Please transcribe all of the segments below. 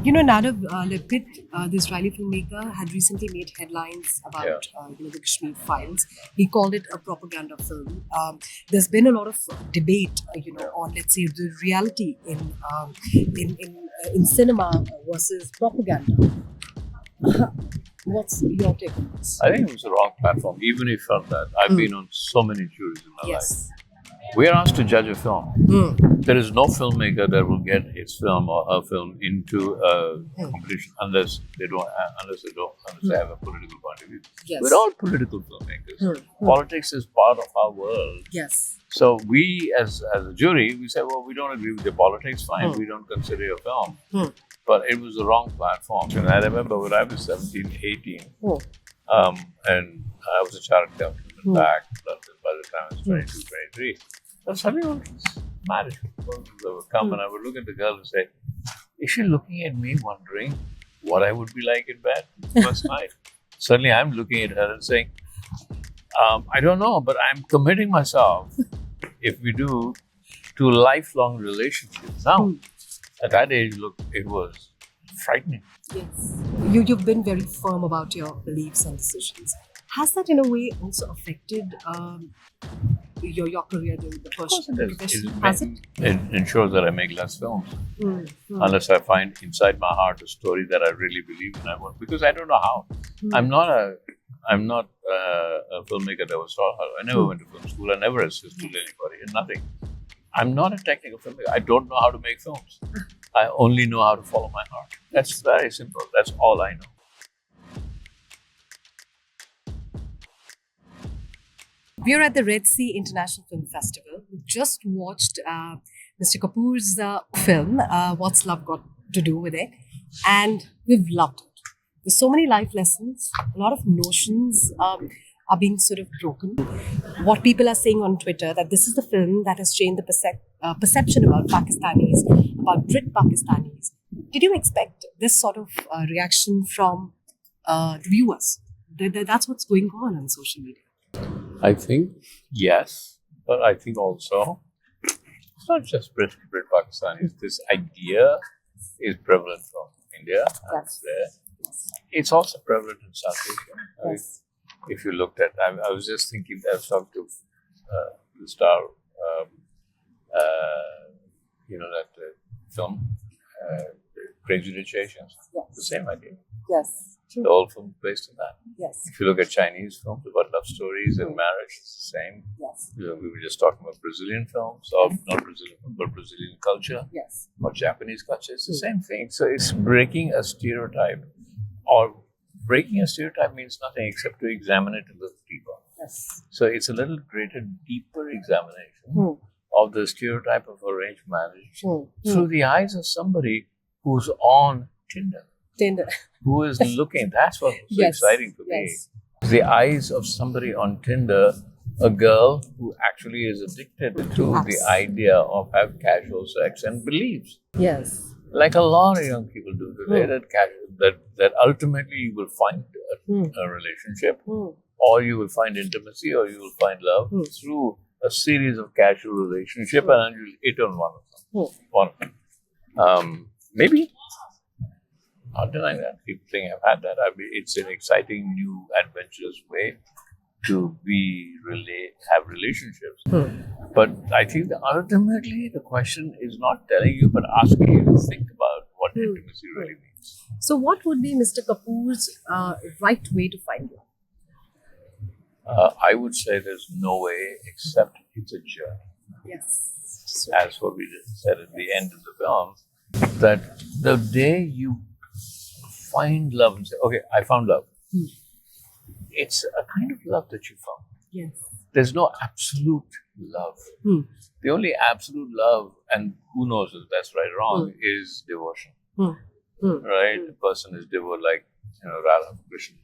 Nadav Lapid, the Israeli filmmaker, had recently made headlines about the Kashmir Files. He called it a propaganda film. There's been a lot of debate, on, let's say, the reality in cinema versus propaganda. What's your take on this? I think it was the wrong platform. Even if felt that. I've been on so many juries in my life. Yes. We are asked to judge a film. There is no filmmaker that will get his film or her film into a competition unless they have a political point of view. Yes. We're all political filmmakers. Politics is part of our world. Yes. So we, as a jury, we say, well, we don't agree with your politics. Fine, we don't consider your film. But it was the wrong platform. And I remember when I was 17, 18, and I was a chartered accountant back by the time I was 22, 23. So suddenly all these marriage proposals that would come, and I would look at the girl and say, is she looking at me wondering what I would be like in bed the first night? Suddenly I'm looking at her and saying, I don't know, but I'm committing myself, if we do, to lifelong relationships. Now, at that age, look, it was frightening. Yes. You've been very firm about your beliefs and decisions. Has that in a way also affected your career during the first profession? Has it? It ensures that I make less films. Unless I find inside my heart a story that I really believe in. Because I don't know how. I'm not a filmmaker that was taught how. I never went to film school. I never assisted anybody and nothing. I'm not a technical filmmaker. I don't know how to make films. I only know how to follow my heart. That's very simple. That's all I know. We're at the Red Sea International Film Festival. We just watched Mr. Kapur's film, What's Love Got to Do with It? And we've loved it. There's so many life lessons, a lot of notions are being sort of broken. What people are saying on Twitter, that this is the film that has changed the perception about Pakistanis, about Brit Pakistanis. Did you expect this sort of reaction from the viewers? That's what's going on social media. I think, yes, but I think also, it's not just Brit Pakistanis. This idea is prevalent from India. Yes. It's also prevalent in South Asia. Yes. If you looked at, I was just thinking, I was talking to the star, that film, Crazy Rich Asians. Yes. The same idea. Yes. True. The whole film is based on that. Yes. If you look at Chinese films about love stories and marriage, it's the same. Yes. We were just talking about Brazilian films, or not Brazilian, but Brazilian culture. Yes. Or Japanese culture. It's the same thing. So it's breaking a stereotype. Or breaking a stereotype means nothing except to examine it a little deeper. Yes. So it's a little greater, deeper examination of the stereotype of arranged marriage through the eyes of somebody who's on Tinder. Who is looking. That's what's so exciting for me. The eyes of somebody on Tinder, a girl who actually is addicted to the idea of have casual sex and believes. Yes. Like a lot of young people do today, that ultimately you will find a relationship, or you will find intimacy, or you will find love through a series of casual relationships, and you'll hit on one of them. Maybe. Not denying that. People think I've had that. It's an exciting, new, adventurous way to have relationships. But I think that ultimately the question is not telling you, but asking you to think about what intimacy really means. So what would be Mr. Kapur's right way to find you? I would say there's no way except it's a journey. Yes. As what we just said at the end of the film, that the day you find love and say, okay, I found love. It's a kind of love that you found. Yes. There's no absolute love. The only absolute love, and who knows if that's right or wrong, is devotion. Right? The person is devoted, like, Radha Krishna.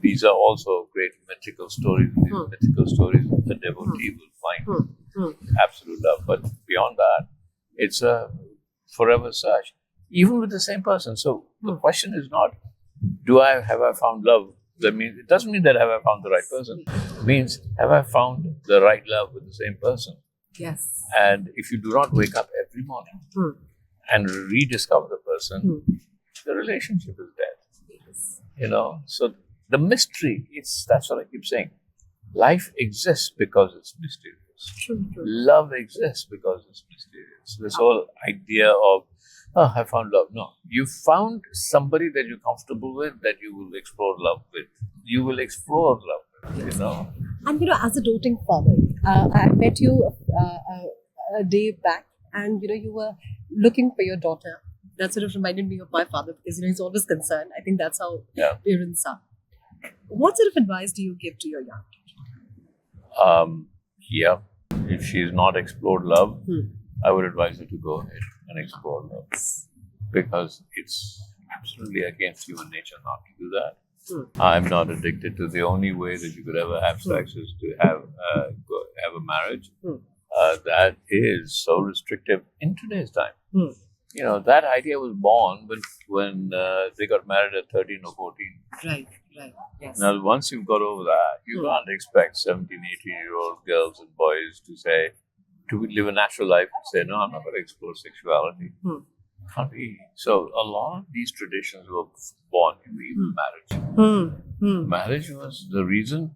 These are also great mythical stories. In these mythical stories, the devotee will find absolute love. But beyond that, it's a forever search. Even with the same person. So the question is not, have I found love? It doesn't mean that have I found the right person. It means, have I found the right love with the same person? Yes. And if you do not wake up every morning and rediscover the person, the relationship is dead. Yes. So the mystery, that's what I keep saying. Life exists because it's mysterious. True. Love exists because it's mysterious. This whole idea of, oh, I found love. No, you found somebody that you're comfortable with, that you will explore love with. You will explore love with, And as a doting father, I met you a day back, and you were looking for your daughter. That sort of reminded me of my father, because he's always concerned. I think that's how parents are. What sort of advice do you give to your young daughter? If she's not explored love, I would advise her to go ahead and explore love, because it's absolutely against human nature not to do that. I'm not addicted to. The only way that you could ever have sex is to have a marriage. That is so restrictive in today's time. That idea was born when they got married at 13 or 14. Right. Yes. Now, once you've got over that, you can't expect 17, 18-year-old girls and boys to live a natural life and say, no, I'm not going to explore sexuality. Can't be. So a lot of these traditions were born in marriage. Marriage was the reason.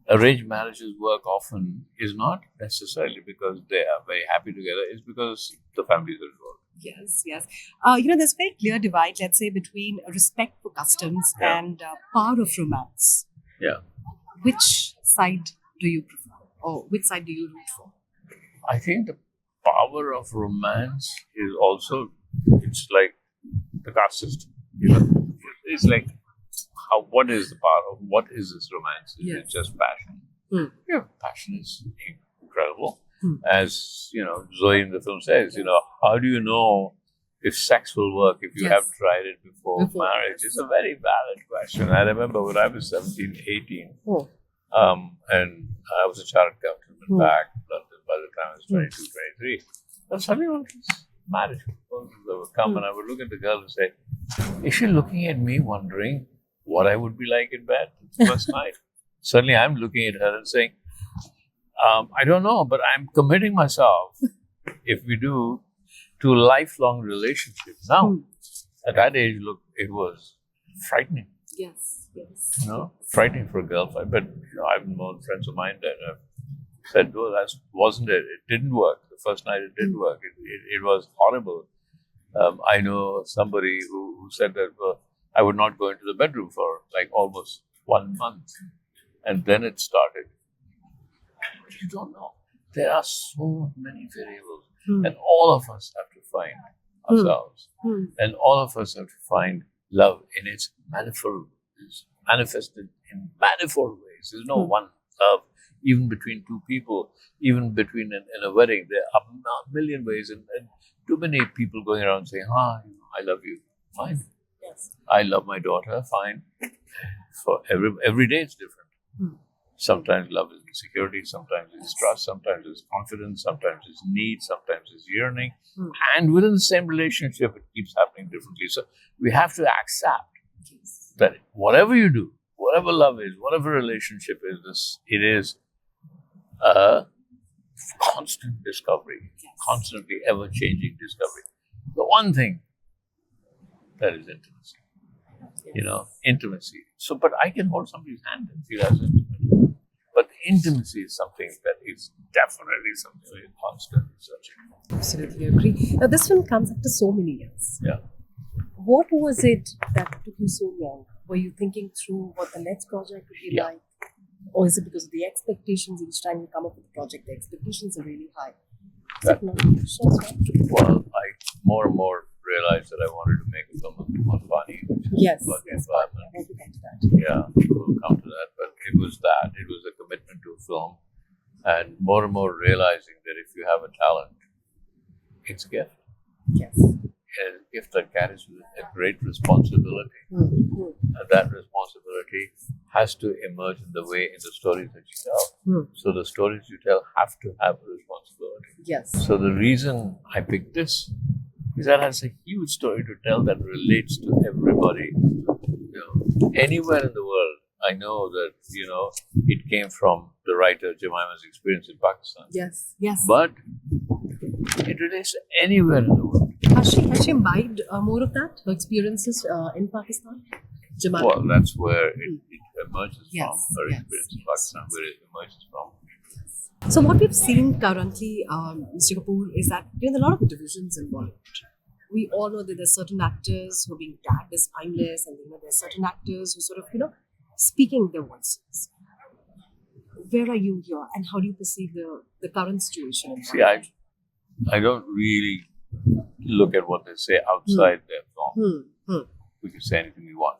Arranged marriages work often is not necessarily because they are very happy together. It's because the families are involved. Yes. There's a very clear divide, let's say, between respect for customs and power of romance. Yeah. Which side do you prefer, or which side do you root for? I think the power of romance is also, it's like the caste system. It's like, what is the power of, what is this romance? Is it just passion? Yeah, passion is incredible. As Zoe in the film says, how do you know if sex will work if you haven't tried it before marriage? It's a very valid question. I remember when I was 17, 18, and I was a chartered accountant back in London by the time I was 22, 23. And suddenly all these marriage proposals that would come, and I would look at the girl and say, is she looking at me wondering what I would be like in bed the first night? Suddenly I'm looking at her and saying, I don't know, but I'm committing myself, if we do, to a lifelong relationship. Now, at that age, look, it was frightening. Yes. Frightening for a girl. But I've known friends of mine that have said, no, that wasn't it. It didn't work. The first night it didn't work. It was horrible. I know somebody who said that I would not go into the bedroom for like almost 1 month. And then it started. You don't know. There are so many variables. And all of us have to find ourselves. And all of us have to find love in its manifold, manifested in manifold ways. There's no one love, even between two people, even between in a wedding. There are a million ways, and too many people going around saying, I love you. Fine. Yes. I love my daughter. Fine. For every day it's different. Sometimes love is insecurity, sometimes it's trust, sometimes it's confidence, sometimes it's need, sometimes it's yearning. And within the same relationship, it keeps happening differently. So we have to accept that whatever you do, whatever love is, whatever relationship is, it is a constant discovery, constantly ever-changing discovery. The one thing that is intimacy. Intimacy. So, but I can hold somebody's hand and feel as intimate. But intimacy is something that is definitely something we're constantly searching. Absolutely agree. Now, this film comes after so many years. Yeah. What was it that took you so long? Were you thinking through what the next project would be like? Or is it because of the expectations each time you come up with a project, the expectations are really high? Well, I more and more realized that I wanted to make a film on Bani, which is about the environment. Yeah, we'll come to that. But it was a commitment to a film, and more realizing that if you have a talent, it's a gift. Yes. A gift that carries a great responsibility. And that responsibility has to emerge in the stories that you tell. So the stories you tell have to have a responsibility. Yes. So the reason I picked this is that it has a huge story to tell that relates to everybody. Anywhere in the world, I know that, it came from the writer Jemima's experience in Pakistan. Yes. But it relates to anywhere in the world. Has she imbibed more of that, her experiences in Pakistan? Jemima. Well, that's where it emerges Yes, from. Her yes, experience in yes, Pakistan, yes. where it emerges from. So what we've seen currently, Mr. Kapoor, is that there are a lot of divisions involved. We all know that there's certain actors who are being tagged as spineless, and there's certain actors who sort of, speaking their voices. Where are you here, and how do you perceive the current situation? In See, I don't really look at what they say outside their film. We can say anything we want.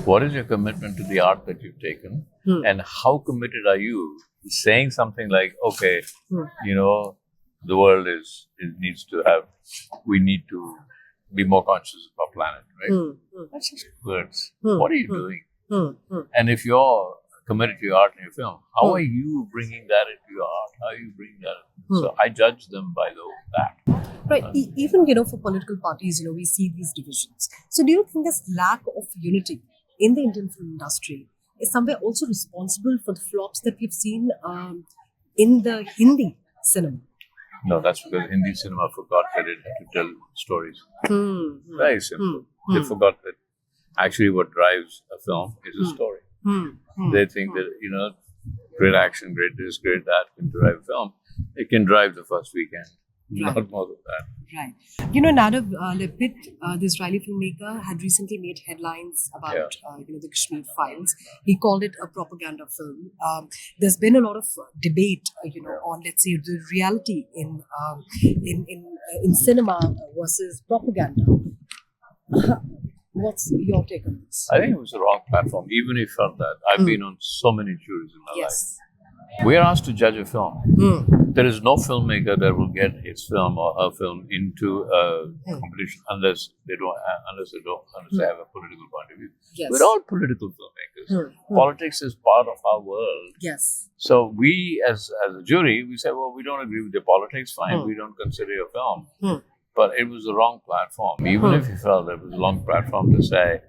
What is your commitment to the art that you've taken, and how committed are you to saying something like, okay, the world we need to be more conscious of our planet, right? That's just words. What are you doing? And if you're committed to your art and your film, how are you bringing that into your art? How are you bringing that? So I judge them by that. Right. Even, for political parties, we see these divisions. So do you think this lack of unity in the Indian film industry is somewhere also responsible for the flops that we've seen in the Hindi cinema? No, that's because Hindi cinema forgot that it had to tell stories. Very simple. They forgot that actually what drives a film is a story. They think that, great action, great this, great that can drive a film. It can drive the first weekend. Right. Not more than that. Right. Nadav Lapid, the Israeli filmmaker, had recently made headlines about the Kashmir Files. He called it a propaganda film. There's been a lot of debate, on, let's say, the reality in cinema versus propaganda. What's your take on this? I think it was the wrong platform. Even if you felt that, I've been on so many juries in my life. We are asked to judge a film. There is no filmmaker that will get his film or her film into a competition unless they have a political point of view. Yes. We're all political filmmakers. Politics is part of our world. Yes. So we, as a jury, we say, well, we don't agree with your politics. Fine, we don't consider your film. But it was the wrong platform. Even if you felt it was the wrong platform to say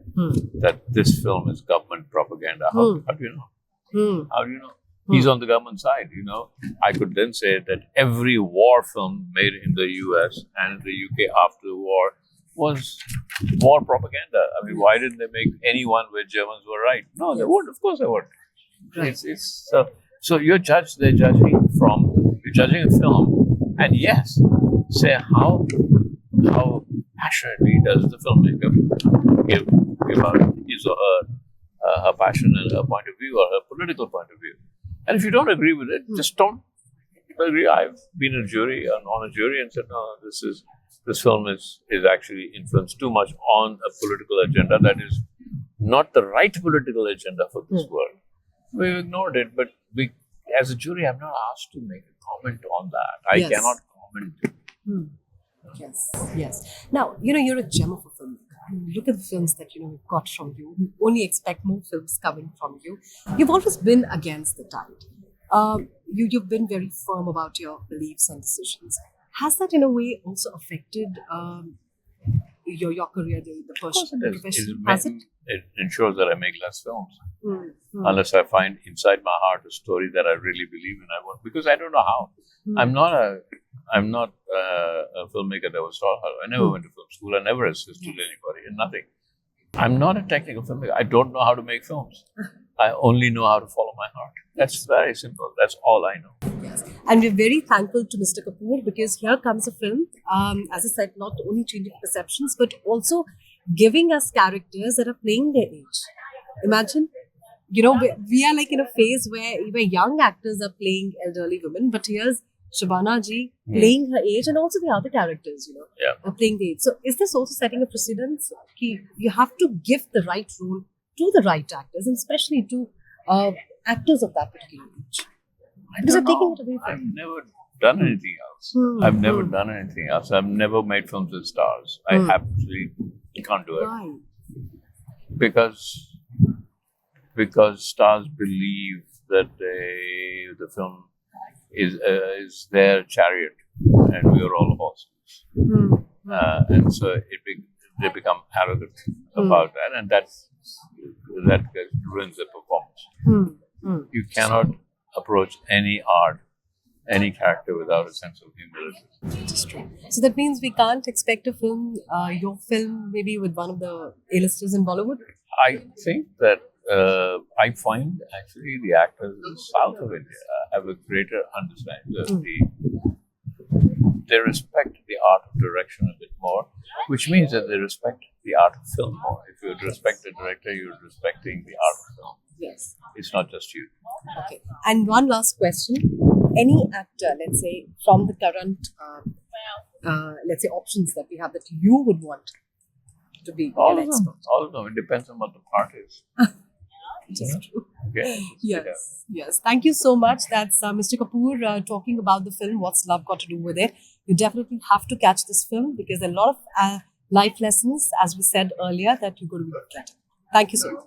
that this film is government propaganda, how do you know? How do you know? He's on the government side, I could then say that every war film made in the US and the UK after the war was war propaganda. I mean, why didn't they make anyone where Germans were right? No, they would. Of course they would. Right. So you're judging a film, and yes, say how passionately does the filmmaker give out his or her passion and her point of view or her political point of view. And if you don't agree with it, just don't agree. I've been on a jury and said, no, this film is actually influenced too much on a political agenda that is not the right political agenda for this world. We've ignored it, but as a jury, I'm not asked to make a comment on that. I cannot comment. Yes. Now, you're a gem of a filmmaker. Look at the films that we've got from you. We only expect more films coming from you. You've always been against the tide. You've been very firm about your beliefs and decisions. Has that in a way also affected your career, the profession? Has it? It ensures that I make less films. Unless I find inside my heart a story that I really believe in. Because I don't know how. I'm not a filmmaker that was taught how. I never went to film school. I never assisted anybody and nothing. I'm not a technical filmmaker. I don't know how to make films. I only know how to follow my heart. That's very simple. That's all I know. Yes. And we're very thankful to Mr. Kapoor because here comes a film, as I said, not only changing perceptions, but also giving us characters that are playing their age. Imagine, we are like in a phase where even young actors are playing elderly women, but here's Shabana ji playing her age, and also the other characters, are playing the age. So is this also setting a precedence? You have to give the right role to the right actors, and especially to actors of that particular age. Because they're taking it away from I've never done anything else. I've never done anything else. I've never made films with stars. I absolutely can't do it. Why? Because stars believe that the film is their chariot, and we are all horses. And so they become arrogant about that, and that ruins the performance. You cannot approach any art any character without a sense of humility. Which is true. So that means we can't expect a film, your film, maybe with one of the A-listers in Bollywood? I think that I find actually the actors in the south of India have a greater understanding of they respect the art of direction a bit more, which means that they respect the art of film more. If you respect the director, you're respecting the art of film. Yes. It's not just you. Okay. And one last question. Any actor, let's say, from the current, let's say, options that we have that you would want to be All an of them. expert? All of them. It depends on what the part is. Which is true. Okay. Yes, yes. Thank you so much. That's Mr. Kapur talking about the film, What's Love Got to Do With It. You definitely have to catch this film because there are a lot of life lessons, as we said earlier, that you're going to be getting. Thank you so much.